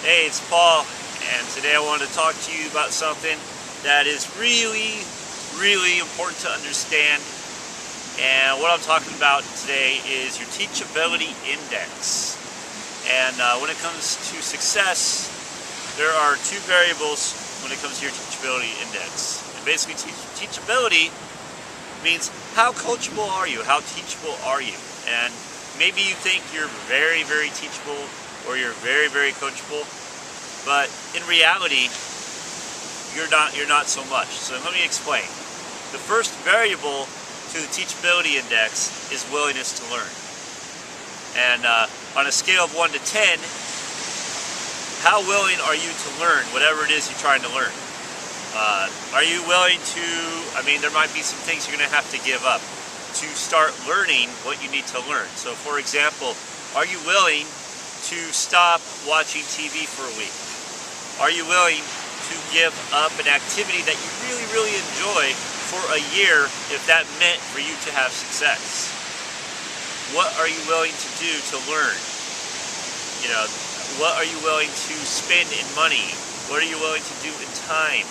Hey, it's Paul, and today I want to talk to you about something that is really important to understand. And what I'm talking about today is your Teachability Index. And when it comes to success, there are two variables when it comes to your Teachability Index. And basically, teachability means how coachable are you? How teachable are you? And maybe you think you're very teachable, or you're very coachable, but in reality, you're not so much. So let me explain. The first variable to the Teachability Index is willingness to learn. And on a scale of 1 to 10, how willing are you to learn whatever it is you're trying to learn? Are you willing to, there might be some things you're going to have to give up to start learning what you need to learn. So for example, are you willing to stop watching TV for a week? Are you willing to give up an activity that you really enjoy for a year if that meant for you to have success? What are you willing to do to learn? What are you willing to spend in money? What are you willing to do in time?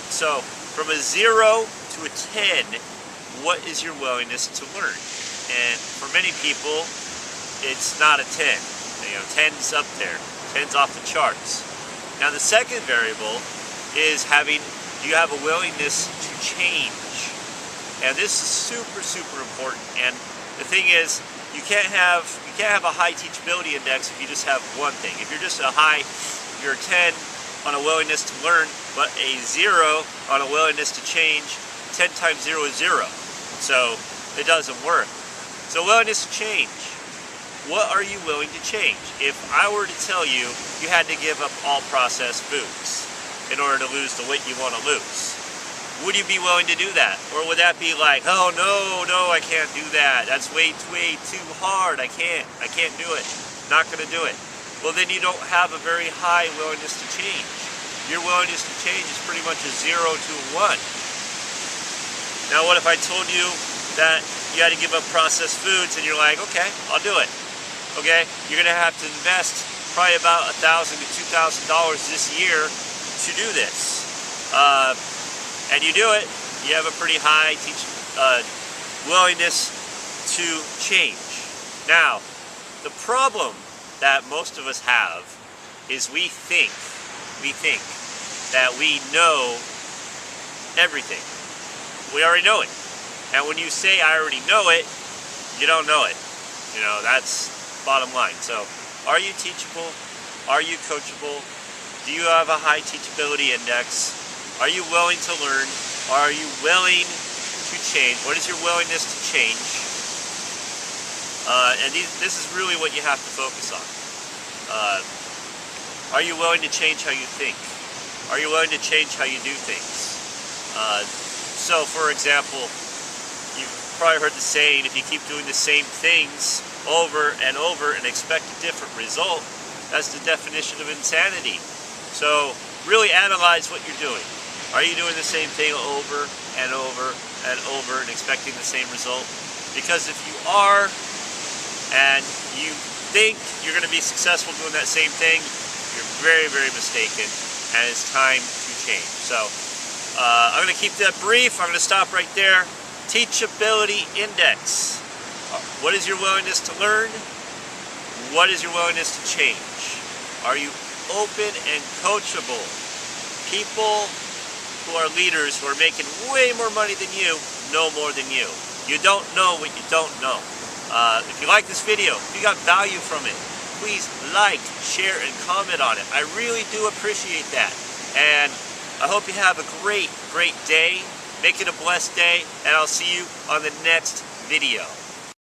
So from a 0 to a 10, what is your willingness to learn? And for many people, it's not a 10. 10's up there. 10's off the charts. Now the second variable is do you have a willingness to change? And this is super important. And the thing is, you can't have a high teachability index if you just have one thing. If you're just you're a 10 on a willingness to learn, but a 0 on a willingness to change. 10 times 0 is 0. So it doesn't work. So willingness to change. What are you willing to change? If I were to tell you you had to give up all processed foods in order to lose the weight you want to lose, would you be willing to do that? Or would that be like, oh no, I can't do that. That's way too hard. I can't do it. Not going to do it. Well, then you don't have a very high willingness to change. Your willingness to change is pretty much a 0 to a 1. Now what if I told you that you had to give up processed foods and you're like, okay, I'll do it. Okay, you're going to have to invest probably about $1,000 to $2,000 this year to do this. And you do it, you have a pretty high willingness to change. Now, the problem that most of us have is we think that we know everything. We already know it. And when you say I already know it, you don't know it. That's bottom line. So, are you teachable? Are you coachable? Do you have a high teachability index? Are you willing to learn? Are you willing to change? What is your willingness to change? This is really what you have to focus on. Are you willing to change how you think? Are you willing to change how you do things? So, for example, you've probably heard the saying, if you keep doing the same things over and over and expect a different result, that's the definition of insanity. So really analyze what you're doing. Are you doing the same thing over and over and expecting the same result? Because if you are, and you think you're going to be successful doing that same thing, you're very mistaken, and it's time to change. So I'm going to keep that brief. I'm going to stop right there. Teachability Index. What is your willingness to learn? What is your willingness to change? Are you open and coachable? People who are leaders, who are making way more money than you, know more than you. You don't know what you don't know. If you like this video, if you got value from it, please like, share, and comment on it. I really do appreciate that. And I hope you have a great day. Make it a blessed day, and I'll see you on the next video.